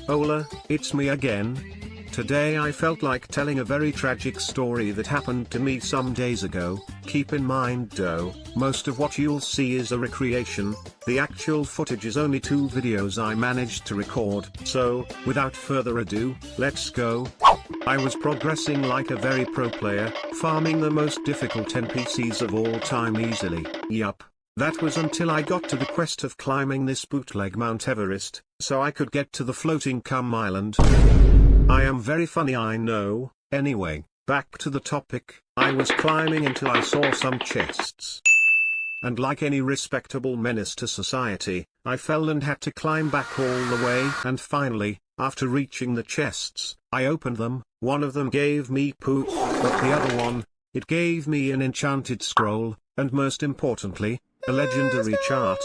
Hola, it's me again. Today I felt like telling a very tragic story that happened to me some days ago. Keep in mind though, most of what you'll see is a recreation. The actual footage is only 2 videos I managed to record. So, without further ado, let's go. I was progressing like a very pro player, farming the most difficult NPCs of all time easily. Yup. That was until I got to the quest of climbing this bootleg Mount Everest, so I could get to the floating Cum Island. I am very funny, I know. Anyway, back to the topic. I was climbing until I saw some chests. And like any respectable menace to society, I fell and had to climb back all the way. And finally, after reaching the chests, I opened them. One of them gave me poop, but the other one, it gave me an enchanted scroll, and most importantly, a legendary chart.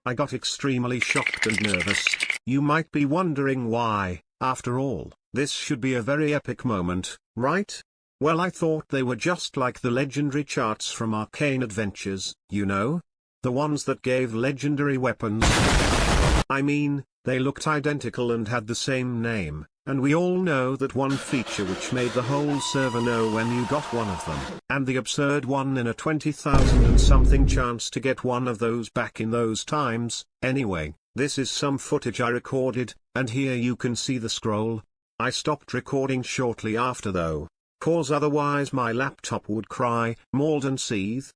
I got extremely shocked and nervous. You might be wondering why. After all, this should be a very epic moment, right? Well, I thought they were just like the legendary charts from Arcane Adventures, you know? The ones that gave legendary weapons. I mean, they looked identical and had the same name, and we all know that one feature which made the whole server know when you got one of them, and the absurd 1 in a 20,000 and something chance to get one of those back in those times. Anyway, this is some footage I recorded, and here you can see the scroll. I stopped recording shortly after though, cause otherwise my laptop would cry, mold and seethe.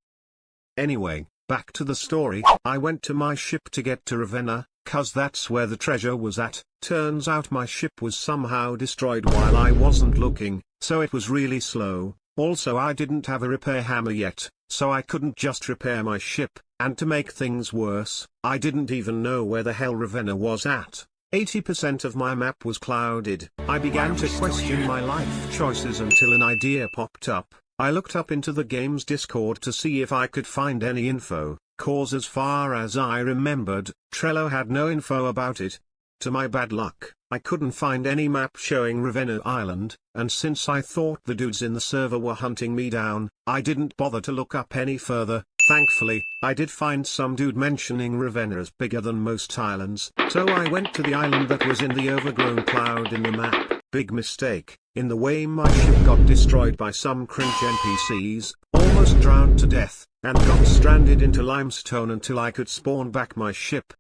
Anyway, back to the story. I went to my ship to get to Ravenna, cause that's where the treasure was at. Turns out my ship was somehow destroyed while I wasn't looking, so it was really slow. Also I didn't have a repair hammer yet, so I couldn't just repair my ship, and to make things worse, I didn't even know where the hell Ravenna was at. 80% of my map was clouded. I began to question my life choices until an idea popped up. I looked up into the game's Discord to see if I could find any info, cause as far as I remembered, Trello had no info about it. To my bad luck, I couldn't find any map showing Ravenna Island, and since I thought the dudes in the server were hunting me down, I didn't bother to look up any further. Thankfully, I did find some dude mentioning Ravenna as bigger than most islands, so I went to the island that was in the overgrown cloud in the map. Big mistake. In the way my ship got destroyed by some cringe NPCs, almost drowned to death, and got stranded into limestone until I could spawn back my ship.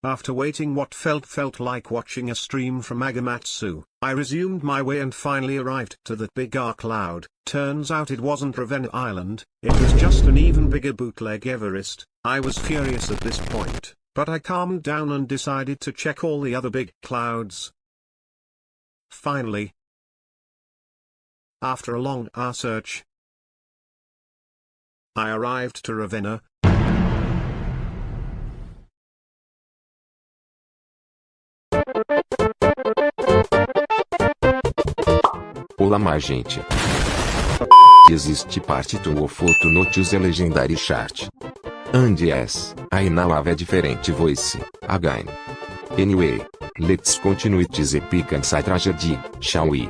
After waiting what felt like watching a stream from Agamatsu, I resumed my way and finally arrived to that big cloud. Turns out it wasn't Ravenna Island, it was just an even bigger bootleg Everest. I was furious at this point, but I calmed down and decided to check all the other big clouds. Finally, after a long search, I arrived to Ravenna. Olá mais gente. Existe parte to o foto no choose a legendary chart. And yes, I now have a different voice, again. Anyway, let's continue this epic and sad tragedy, shall we?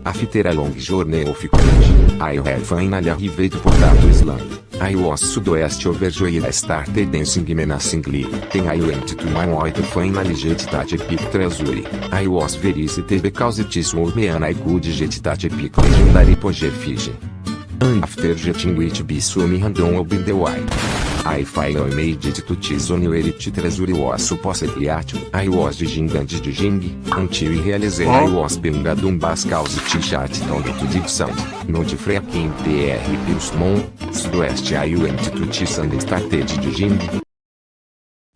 After a long journey of courage, I have finally arrived to Potato Island. I was southwest overjoyed I started dancing menacingly, then I went to my white finally get that epic treasure. I was very excited because it was me and I could get that epic legendary fish. And after getting it be so me random open the way. I finally made it to choose on where it treasure was supposedly at. I was digging and digging, until I realized I was being a cause t-shirt down to dig sound, not freaking PR Pilsmon, southwest I went to choose and started digging.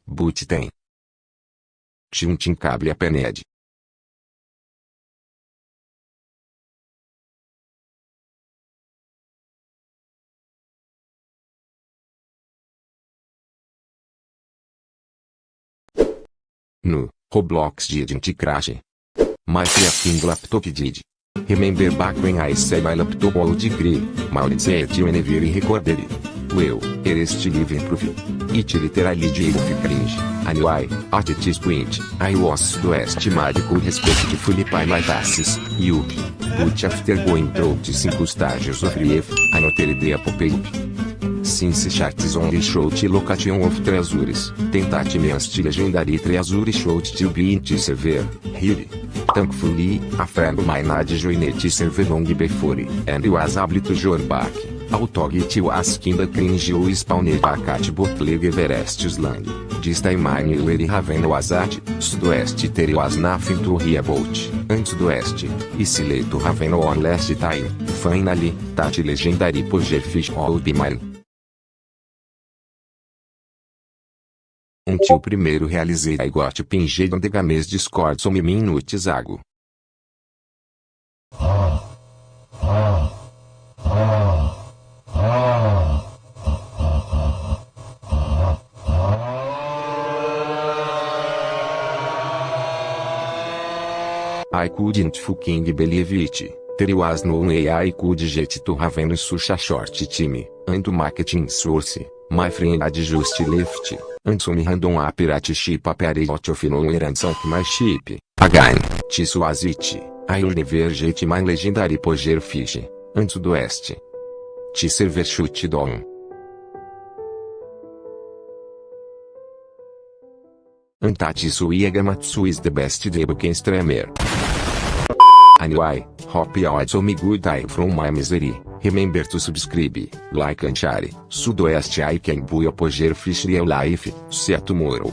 But then, tinha cable a pened. No Roblox didn't crash. My freaking laptop did. Remember back when I said my laptop would grey, Maurice you never recorded it. Well, here is the living proof. It literally did cringe. Anyway, at this point, I was southwest-made could respectfully pay my taxes, yup. But after going through the 5 stages of relief, I noted the pop-up. since charts only show the location of treasures, tentate means the legendary treasure showed to be in the server, here. Thankfully, a friend of mine had joined the server long before, and was able to join back. Although it was kinda cringe ou spawned back at bootleg Everest's land. This time I knew where Raven was at, Sudoeste there was nothing to worry about, antes do Oeste, e se to Raven one last time, finally, that legendary Pogerfish all the mile. Until primeiro realizei I got pinged on the games Discord some minutes ago. I couldn't fucking believe it. There was no way I could get to Raven such a short time, and to marketing source, my friend had just left, and some random pirate ship appeared out of nowhere and sunk my ship. Again, this was it. I will never get my legendary Pogerfish, and do West. The server shut down. And Tatsu Yagamatsu is the best debug streamer. Anyway, hope you had some good time from my misery. Remember to subscribe, like and share. Sudoeste I can buy a Pogerfish real life. See you tomorrow.